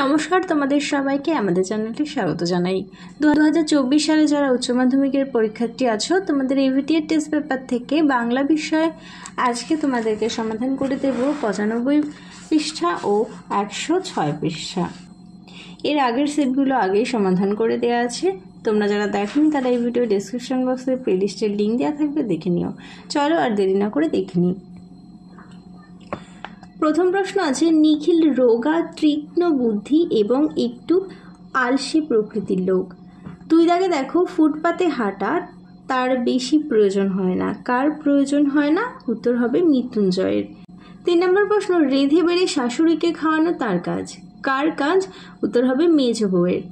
নমস্কার, তোমাদের সবাইকে আমাদের চ্যানেলটি স্বাগত জানাই। 2024 সালে যারা উচ্চ মাধ্যমিকের পরীক্ষার্থী আছো, তোমাদের এভিটিএর টেস্ট পেপার থেকে বাংলা বিষয় আজকে তোমাদেরকে সমাধান করে দেব 95 পৃষ্ঠা ও 106 পৃষ্ঠা। এর আগের সেটগুলো আগেই সমাধান করে দেওয়া আছে। তোমরা যারা দেখোনি তারা এই ভিডিও ডেসক্রিপশন বক্সে প্লেলিস্টের লিঙ্ক দেওয়া থাকবে, দেখে নিও। চলো আর দেরি না করে দেখে নিই। প্রথম প্রশ্ন আছে, নিখিল রোগা, তীক্ষ্ণ বুদ্ধি এবং একটু আলসে প্রকৃতির লোক। দুই দাগে দেখো, ফুটপাতে হাঁটা তার বেশি প্রয়োজন হয় না। কার প্রয়োজন হয় না? উত্তর হবে মৃত্যুঞ্জয়ের। 3 নম্বর প্রশ্ন, রেঁধে বেড়ে শাশুড়িকে খাওয়ানো তার কাজ। কার কাজ? উত্তর হবে মেজ বউয়ের।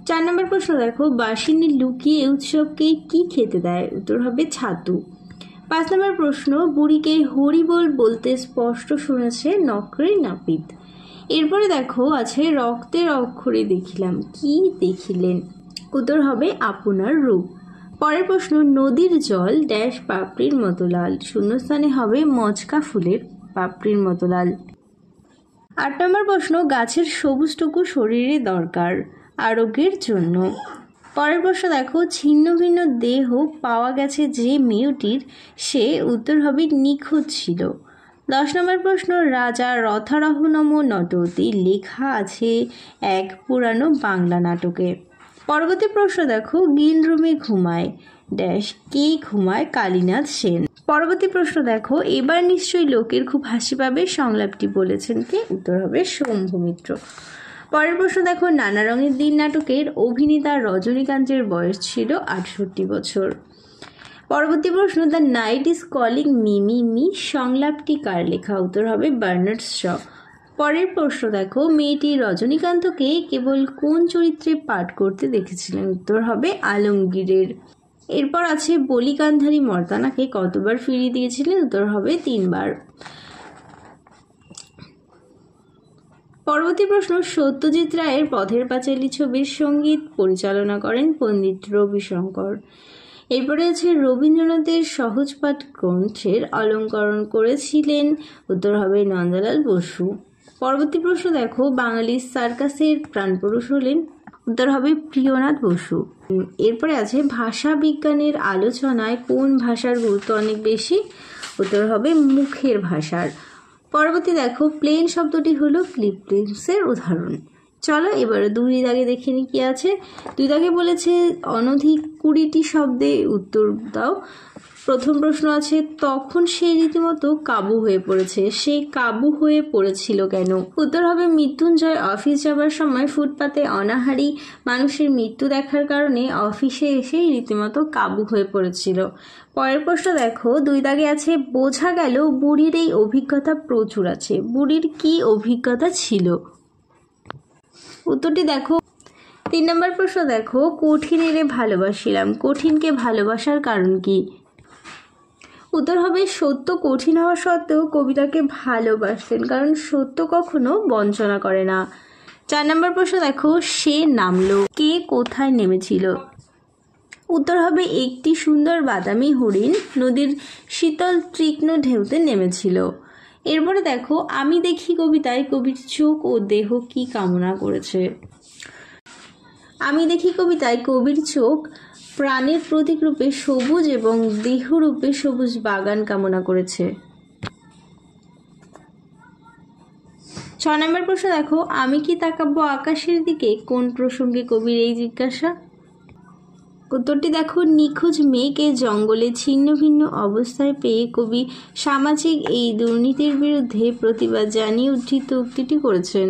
4 নম্বর প্রশ্ন দেখো, বাসিনী লুকিয়ে উৎসবকে কি খেতে দেয়? উত্তর হবে ছাতু। 5 নম্বর প্রশ্ন, বুড়িকে হরিবোল বলতে স্পষ্ট শুনেছে নকরে নাপিত। এরপরে দেখো আছে, রক্তের অক্ষরে দেখিলাম। কি দেখিলেন? উত্তর হবে আপনার রূপ। পরের প্রশ্ন, নদীর জল ড্যাশ পাপড়ির মতো লাল। শূন্যস্থানে হবে মচকা ফুলের পাপড়ির মতো লাল। 8 নম্বর প্রশ্ন, গাছের সবুজটুকু শরীরে দরকার আরোগ্যের জন্য। পরের প্রশ্ন দেখো, ছিন্ন ভিন্ন দেহ পাওয়া গেছে যে মেয়েটির, সে উত্তর হবে নিখোঁজ ছিল। 10 নম্বর প্রশ্ন, রাজা রথারোহণম নটবতী লেখা আছে এক পুরানো বাংলা নাটকে। পরবর্তী প্রশ্ন দেখো, গিল রুমে ঘুমায় ড্যাশ, কে ঘুমায়? কালীনাথ সেন। পরবর্তী প্রশ্ন দেখো, এবার নিশ্চয়ই লোকের খুব হাসি পাবে, সংলাপটি বলেছেন কে? উত্তর হবে শম্ভু মিত্র। পরের প্রশ্ন দেখো, নানা রঙের দিন নাটকের অভিনেতা রজনীকান্তের বয়স ছিল 68 বছর। পরবর্তী প্রশ্ন, দ্য নাইট ইজ কলিং মিমি মি সংলাপটি কার লেখা? উত্তর হবে বার্নার্ড শ। পরের প্রশ্ন দেখো, মেয়েটি রজনীকান্তকে কেবল কোন চরিত্রে পাঠ করতে দেখেছিলেন? উত্তর হবে আলমগীরের। এরপর আছে, বলি গান্ধারী মর্দানাকে কতবার ফিরিয়ে দিয়েছিলেন? উত্তর হবে 3 বার। পরবর্তী প্রশ্ন, সত্যজিৎ রায়ের পথের পাঁচালী ছবির সঙ্গীত পরিচালনা করেন পণ্ডিত রবিশঙ্কর। এরপরে আছে, রবীন্দ্রনাথের সহজপাঠ গ্রন্থের অলঙ্করণ করেছিলেন? উত্তর হবে নন্দলাল বসু। পরবর্তী প্রশ্ন দেখো, বাঙালির সার্কাসের প্রাণপুরুষ হলেন? উত্তর হবে প্রিয়নাথ বসু। এরপরে আছে, ভাষা বিজ্ঞানের আলোচনায় কোন ভাষার গুরুত্ব অনেক বেশি? উত্তর হবে মুখের ভাষার। পরবর্তী দেখো, প্লেন শব্দটি হলো ক্লিপলেন্সের উদাহরণ। চলো এবারে 2 দাগে দেখে নি কি আছে। 2 দাগে বলেছে অনধিক 20টি শব্দে উত্তর দাও। প্রথম প্রশ্ন আছে, তখন সে রীতিমতো কাবু হয়ে পড়েছে। সে কাবু হয়ে পড়েছিল কেন? উত্তর হবে মৃত্যুঞ্জয় অফিস যাবার সময় ফুটপাতে অনাহারী মানুষের মৃত্যু দেখার কারণে অফিসে এসেই রীতিমতো কাবু হয়ে পড়েছিল। পরের প্রশ্ন দেখো, 2 দাগে আছে, বোঝা গেল বুড়ির এই অভিজ্ঞতা প্রচুর আছে। বুড়ির কি অভিজ্ঞতা ছিল? উত্তরটি দেখো। 3 নম্বর প্রশ্ন দেখো, কঠিনেরে ভালোবাসিলাম। কঠিনকে ভালোবাসার কারণ কি? উত্তর হবে সত্য কঠিন হওয়া সত্ত্বেও কবিতাকে ভালোবাসতেন, কারণ সত্য কখনো বঞ্চনা করে না। 4 নম্বর প্রশ্ন দেখো, সে নামলো। কে কোথায় নেমেছিল? উত্তর হবে একটি সুন্দর বাদামি হরিণ নদীর শীতল তীক্ষ্ণ ঢেউতে নেমেছিল। এরপরে দেখো, আমি দেখি কবিতায় কবির চোখ ও দেহ কি কামনা করেছে? আমি দেখি কবিতায় কবির চোখ প্রাণের প্রতীক রূপে সবুজ এবং দেহ রূপে সবুজ বাগান কামনা করেছে। 6 নম্বর প্রশ্ন দেখো, আমি কি তাকাবো আকাশের দিকে? কোন প্রসঙ্গে কবির এই জিজ্ঞাসা? উত্তরটি দেখো, নিখোঁজ মেয়েকে জঙ্গলে ছিন্ন ভিন্ন অবস্থায় পেয়ে কবি সামাজিক এই দুর্নীতির বিরুদ্ধে প্রতিবাদ জানিয়ে উদ্ধৃত উক্তিটি করেছেন।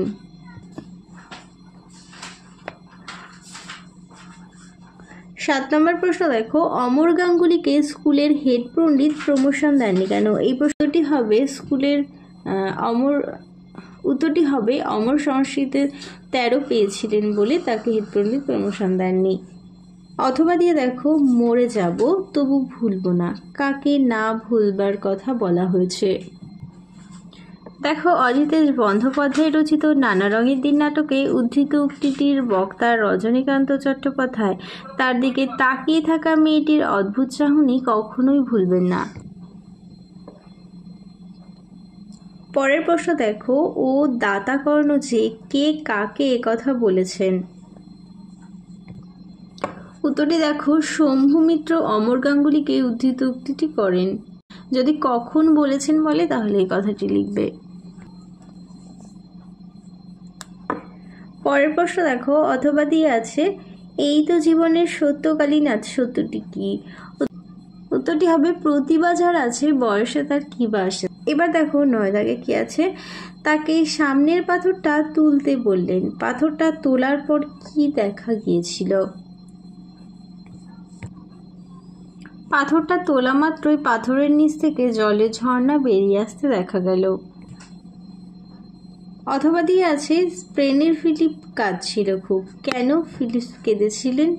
7 নম্বর প্রশ্ন দেখো, অমর গাঙ্গুলিকে স্কুলের হেড পণ্ডিত প্রমোশন দেননি কেন? এই প্রশ্নটি হবে স্কুলের উত্তরটি হবে অমর সংস্কৃতে 13 পেয়েছিলেন বলে তাকে হেড পণ্ডিত প্রমোশন দেননি। অথবা দিয়ে দেখো, মরে যাব তবু ভুলব না। কাকে না ভুলবার কথা বলা হয়েছে? দেখো, অজিতেশ বন্দ্যোপাধ্যায় রচিত নানা রঙের দিন নাটকে উদ্ধৃত উক্তিটির বক্তা রজনীকান্ত চট্টোপাধ্যায় তার দিকে তাকিয়ে থাকা মেয়েটির অদ্ভুত চাহনি কখনোই ভুলবেন না। পরের প্রশ্ন দেখো, ও দাতাকর্ণ যে কে কাকে একথা বলেছেন? উত্তরটি দেখো, শম্ভুমিত্র অমর গাঙ্গুলিকে উদ্ধৃত উক্তিটি করেন। যদি কখন বলেছেন বলে তাহলে এই কথাটি লিখবে। পরের প্রশ্ন দেখো, অথবা দিয়ে আছে এই তো জীবনের সত্যকালীন আজ সত্যটি কি? উত্তরটি হবে প্রতিভা যার আছে বয়সে তার কি বাসে। এবার দেখো 9 দাগে কি আছে, তাকে সামনের পাথরটা তুলতে বললেন, পাথরটা তোলার পর কি দেখা গিয়েছিল? পাথরটা তোলা মাত্রই পাথরের নিচ থেকে জলের ঝর্ণা বেরিয়ে আসতে দেখা গেল। অথবা দিয়ে আছে স্পেনের ফিলিপ কাঁদছিল খুব, কেন ফিলিপ কেঁদেছিলেন?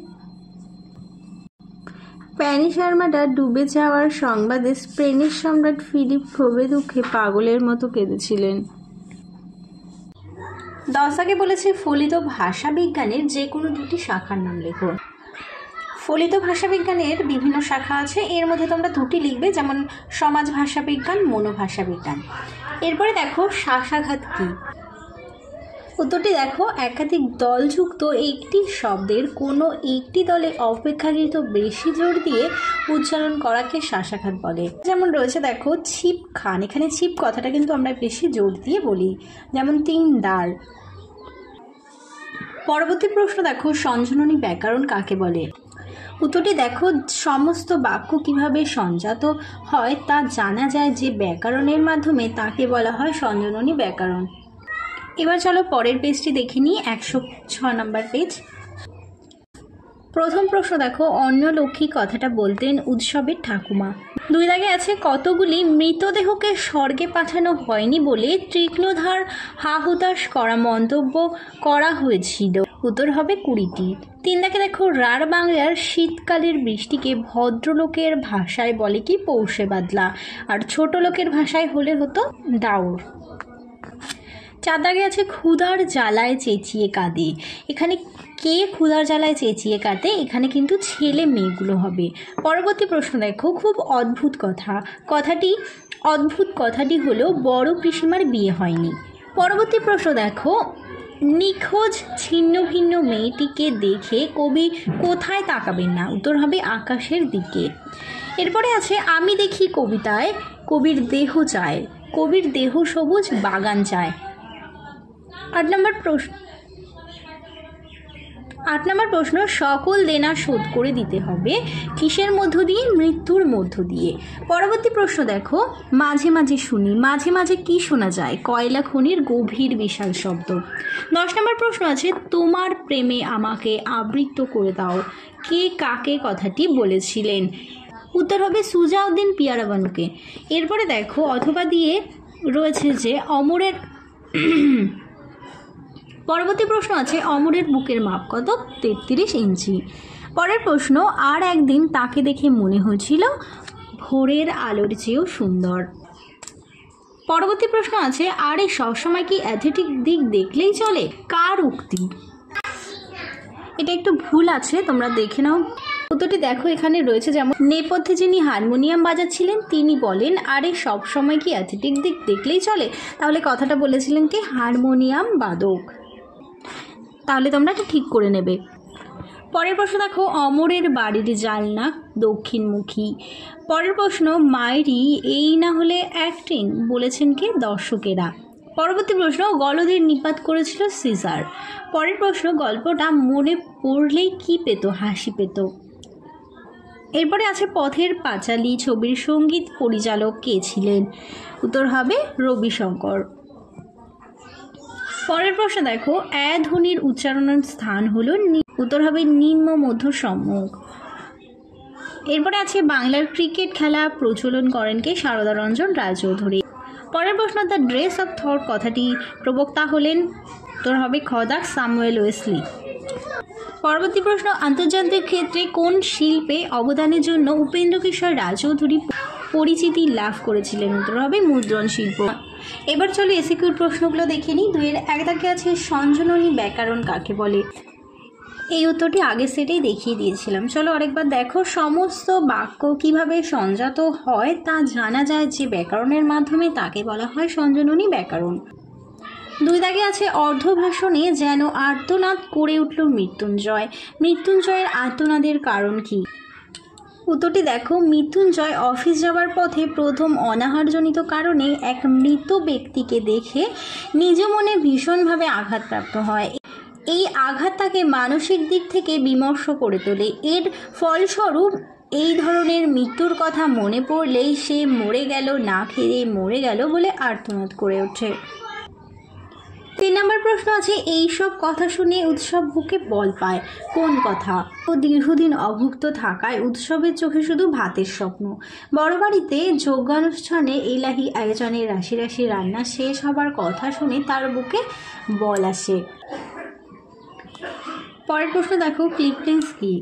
স্প্যানিশ আর্মাডা ডুবে যাওয়ার সংবাদে স্পেনের সম্রাট ফিলিপ ক্ষোভে দুঃখে পাগলের মতো কেঁদেছিলেন। 10 দাগে বলেছে ফলিত ভাষাবিজ্ঞানের যে কোনো দুটি শাখার নাম লেখো। ফলিত ভাষাবিজ্ঞানের বিভিন্ন শাখা আছে, এর মধ্যে তোমরা দুটি লিখবে, যেমন সমাজ ভাষাবিজ্ঞান, মনোভাষাবিজ্ঞান। এরপরে দেখো শ্বাসাঘাত কি? উত্তরটি দেখো, একাধিক দলযুক্ত একটি শব্দের কোনো একটি দলে অপেক্ষাকৃত বেশি জোর দিয়ে উচ্চারণ করাকে শ্বাসাঘাত বলে। যেমন রয়েছে দেখো ছিপ খান, এখানে ছিপ কথাটা কিন্তু আমরা বেশি জোর দিয়ে বলি, যেমন 3 দাঁড়। পরবর্তী প্রশ্ন দেখো, সঞ্জননী ব্যাকরণ কাকে বলে? উত্তরটি দেখো, সমস্ত বাক্য কিভাবে সঞ্জাত হয় তা জানা যায় যে ব্যাকরণের মাধ্যমে, তাকে বলা হয় সঞ্জননী ব্যাকরণ। এবার চলো পরের পেজটি দেখে নিই, 106 নম্বর পেজ। প্রথম প্রশ্ন দেখো, অন্নলক্ষ্মী কথাটা বলতেন উৎসবের ঠাকুমা। 2 দাগে আছে কতগুলি মৃতদেহকে স্বর্গে পাঠানো হয়নি বলে তীক্ষ্ণধার হাহুতাশ করা মন্তব্য করা হয়েছিল। উত্তর হবে 20টি। 3 দাগে দেখো, রাঢ় বাংলার শীতকালের বৃষ্টিকে ভদ্রলোকের ভাষায় বলে কি? পৌষে বাদলা। আর ছোট লোকের ভাষায় হলে হতো দাউর। 4 দাগে আছে ক্ষুধার জ্বালায় চেঁচিয়ে কাঁদে। এখানে কে ক্ষুধার জ্বালায় চেঁচিয়ে কাঁদে? এখানে কিন্তু ছেলে মেয়েগুলো হবে। পরবর্তী প্রশ্ন দেখো, খুব অদ্ভুত কথাটি হলো বড় পিসিমার বিয়ে হয়নি। পরবর্তী প্রশ্ন দেখো, নিখোঁজ ছিন্ন ভিন্ন মেয়েটিকে দেখে কবি কোথায় তাকাবেন না? উত্তর হবে আকাশের দিকে। এরপরে আছে আমি দেখি কবিতায় কবির দেহ চায়, কবির দেহ সবুজ বাগান চায়। 8 নম্বর প্রশ্ন, সকল দেনা শোধ করে দিতে হবে কিসের মধ্য দিয়ে? মৃত্যুর মধ্য দিয়ে। পরবর্তী প্রশ্ন দেখো, মাঝে মাঝে শুনি, মাঝে মাঝে কি শোনা যায়? কয়লা খনির গভীর বিশাল শব্দ। 10 নম্বর প্রশ্ন আছে তোমার প্রেমে আমাকে আবৃত করে দাও, কে কাকে কথাটি বলেছিলেন? উত্তর হবে সুজাউদ্দিন পিয়ারা বানুকে। এরপরে দেখো অথবা দিয়ে রয়েছে যে অমরের পরবর্তী প্রশ্ন আছে অমরের বুকের মাপ কত? 33 ইঞ্চি। পরের প্রশ্ন, আর একদিন তাকে দেখে মনে হয়েছিল ভোরের আলোর চেয়েও সুন্দর। পরবর্তী প্রশ্ন আছে আরে সবসময় কি অ্যাথলেটিক দিক দেখলেই চলে? কার উক্তি? এটা একটু ভুল আছে, তোমরা দেখে নাও। উত্তরটি দেখো এখানে রয়েছে, যেমন নেপথ্যে যিনি হারমোনিয়াম বাজাচ্ছিলেন তিনি বলেন আরে সব সময় কি অ্যাথলেটিক দিক দেখলেই চলে? তাহলে কথাটা বলেছিলেন কি? হারমোনিয়াম বাদক। তাহলে তোমরা এটা ঠিক করে নেবে। পরের প্রশ্ন দেখো, অমরের বাড়ির জানলা দক্ষিণমুখী। পরের প্রশ্ন, মায়েরই এই না হলে অ্যাক্টিং বলেছেন কে? দর্শকেরা। পরবর্তী প্রশ্ন, গলদের নিপাত করেছিল সিজার। পরের প্রশ্ন, গল্পটা মনে পড়লেই কি পেত? হাসি পেত। এরপরে আছে পথের পাঁচালী ছবির সঙ্গীত পরিচালক কে ছিলেন? উত্তর হবে রবিশঙ্কর। পরের প্রশ্ন দেখো, ধ্বনির উচ্চারণের স্থান হলো, উত্তর হবে নিম্ন মধ্য সম্মুখ। এরপরে আছে বাংলার ক্রিকেট খেলা প্রচলন করেন কে? সারদা রঞ্জন রায়চৌধুরী। পরের প্রশ্ন, দ্য ড্রেস অফ থট কথাটি প্রবক্তা হলেন? উত্তর হবে খদাক স্যামুয়েল ওয়েসলি। পরবর্তী প্রশ্ন, আন্তর্জাতিক ক্ষেত্রে কোন শিল্পে অবদানের জন্য উপেন্দ্র কিশোর রায়চৌধুরী পরিচিতি লাভ করেছিলেন? উত্তর হবে মুদ্রণ শিল্প। এবার চলো এসিকিউর প্রশ্নগুলো দেখে নিই। 2-1 দাগে আছে সঞ্জননী ব্যাকরণ কাকে বলে? এই উত্তরটি আগের সেটেই দেখিয়ে দিয়েছিলাম। চলো আরেকবার দেখো। সমস্ত বাক্য কিভাবে সংজাত হয় তা জানা যায় যে ব্যাকরণের মাধ্যমে, তাকে বলা হয় সঞ্জননী ব্যাকরণ। 2 দাগে আছে অর্ধভাষণে যেন আর্তনাদ করে উঠল মৃত্যুঞ্জয়। মৃত্যুঞ্জয়ের আর্তনাদের কারণ কি? উত্তরটি দেখো, মৃত্যুঞ্জয় অফিস যাওয়ার পথে প্রথম অনাহারজনিত কারণে এক মৃত ব্যক্তিকে দেখে নিজ মনে ভীষণভাবে আঘাতপ্রাপ্ত হয়। এই আঘাত তাকে মানসিক দিক থেকে বিমর্ষ করে তোলে। এর ফলস্বরূপ এই ধরনের মৃত্যুর কথা মনে পড়লেই সে মরে গেল, না খেয়ে মরে গেল বলে আর্তনাদ করে ওঠে। 3 নম্বর প্রশ্ন আছে, এইসব কথা শুনে উৎসব বুকে বল পায়। কোন কথা? ও দীর্ঘদিন অভুক্ত থাকায় উৎসবের চোখে শুধু ভাতের স্বপ্ন। বড় বাড়িতে যজ্ঞানুষ্ঠানে এলাহি আয়োজনে রাশি রাশি রান্না শেষ হবার কথা শুনে তার বুকে বল আসে। পরের প্রশ্ন দেখো, ক্লিপলিংস কি?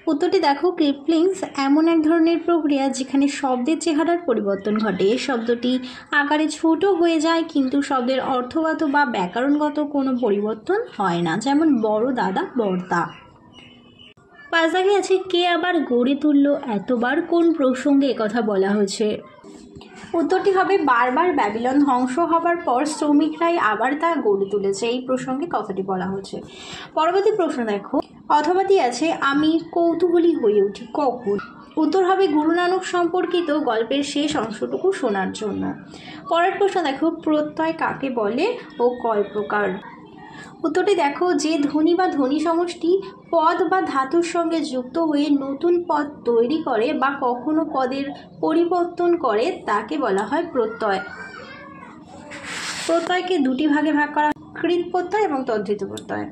উত্তরটি দেখো ক্লিপলিংস এমন এক ধরনের প্রক্রিয়া যেখানে শব্দের চেহারার পরিবর্তন ঘটে। শব্দটি আকারে ছোট হয়ে যায় কিন্তু শব্দের অর্থগত বা ব্যাকরণগত কোনো পরিবর্তন হয় না, যেমন বড় দাদা বড়দা। 5 দাগে আছে, কে আবার গড়ে তুলল এতবার? কোন প্রসঙ্গে একথা বলা হয়েছে? উত্তরটি হবে, বারবার ব্যাবিলন ধ্বংস হবার পর শ্রমিকরাই আবার তা গড়ে তুলেছে। এই প্রসঙ্গে কথাটি বলা হয়েছে। পরবর্তী প্রশ্ন দেখো, অথবাটি আছে, আমি কৌতূহলী হয়ে উঠি কখন? উত্তর হবে, গুরু নানক সম্পর্কিত গল্পের শেষ অংশটুকু শোনার জন্য। পরের প্রশ্ন দেখো, প্রত্যয় কাকে বলে ও কয় প্রকার? উত্তরটি দেখো, যে ধ্বনি বা ধ্বনি সমষ্টি পদ বা ধাতুর সঙ্গে যুক্ত হয়ে নতুন পদ তৈরি করে বা কখনো পদের পরিবর্তন করে তাকে বলা হয় প্রত্যয়। প্রত্যয়কে 2টি ভাগে ভাগ করা হয়, কৃৎ প্রত্যয় এবং তদ্ধিত প্রত্যয়।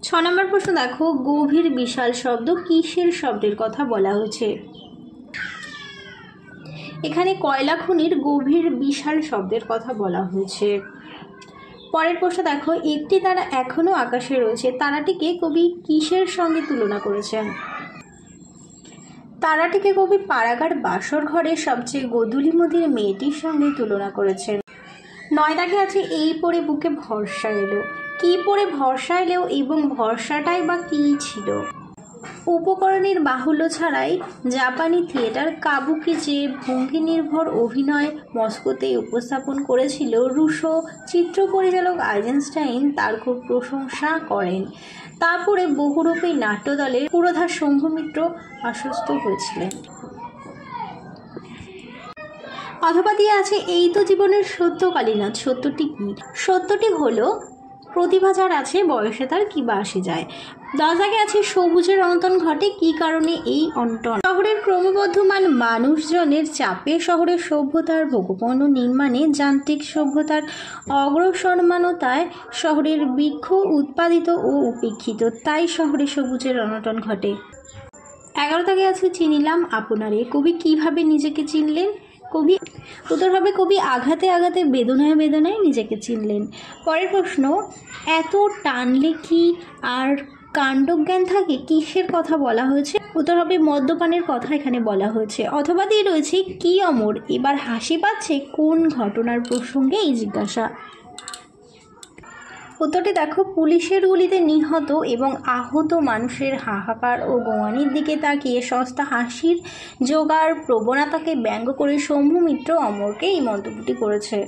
6 নম্বর প্রশ্ন দেখো, গভীর বিশাল শব্দ কিসের শব্দের কথা বলা হয়েছে? এখানে কয়লা খনির গভীর বিশাল শব্দের কথা বলা হয়েছে। পরের প্রশ্ন দেখো, একটি তারা এখনো আকাশে রয়েছে, তারাটিকে কবি কিসের সঙ্গে তুলনা করেছেন? তারাটিকে কবি পাড়াগার বাসর ঘরের সবচেয়ে গোধূলিমতির মেয়েটির সঙ্গে তুলনা করেছেন। 9 দাগে আছে, এই পড়ে বুকে ভরসা এলো। কি পড়ে ভরসা এলো এবং ভরসাটাই বা কী ছিল? উপকরণের বাহুল্য ছাড়াই জাপানি থিয়েটার কাবুকি যে ভঙ্গি নির্ভর অভিনয় মস্কোতে উপস্থাপন করেছিল রুশো চিত্র পরিচালক আইজেনস্টাইন তার খুব প্রশংসা করেন। তারপরে বহুরূপী নাট্যদলের পুরোধা শম্ভু মিত্র আশ্বস্ত হয়েছিলেন। অথবা দিয়ে আছে, এই তো জীবনের সত্যকালীন। সত্যটি কি? সত্যটি হলো, প্রতিভা যার আছে বয়সে তার কি বা আসে যায়। 10 দাগে আছে, সবুজের অনটন ঘটে কি কারণে? এই অনটন শহরের ক্রমবর্ধমান মানুষজনের চাপে, শহরের সভ্যতার ভোগপণ্য নির্মাণে, যান্ত্রিক সভ্যতার অগ্রসরমানতায় শহরের বৃক্ষ উৎপাদিত ও উপেক্ষিত, তাই শহরে সবুজের অনটন ঘটে। 11 দাগে আছে, চিনিলাম আপনারে। কবি কিভাবে নিজেকে চিনলেন? উত্তর হবে, কবি আঘাতে আঘাতে বেদনায় বেদনায় নিজেকে চিনলেন। পরের প্রশ্ন, এত টানলে কি আর কাণ্ডজ্ঞান থাকে? কিসের কথা বলা হয়েছে? উত্তর হবে, মদ্যপানের কথা এখানে বলা হয়েছে। অথবা দিয়ে রয়েছে, কি অমর এবার হাসি পাচ্ছে? কোন ঘটনার প্রসঙ্গে এই জিজ্ঞাসা? উত্তরটি দেখো, পুলিশের গুলিতে নিহত এবং আহত মানুষের হাহাকার ও গোয়ানির দিকে তাকিয়ে সস্তা হাসির জোগাড় প্রবণতাকে ব্যঙ্গ করে শম্ভু মিত্র অমরকে এই মন্তব্যটি করেছে।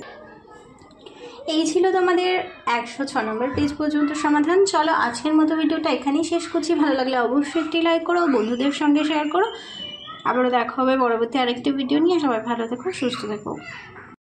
এই ছিল তোমাদের 106 নম্বর পেজ পর্যন্ত সমাধান। চলো আজকের মতো ভিডিওটা এখানেই শেষ করছি। ভালো লাগলে অবশ্যই একটি লাইক করো, বন্ধুদের সঙ্গে শেয়ার করো। আবারও দেখা হবে পরবর্তী আরেকটি ভিডিও নিয়ে। সবাই ভালো থেকো, সুস্থ থেকো।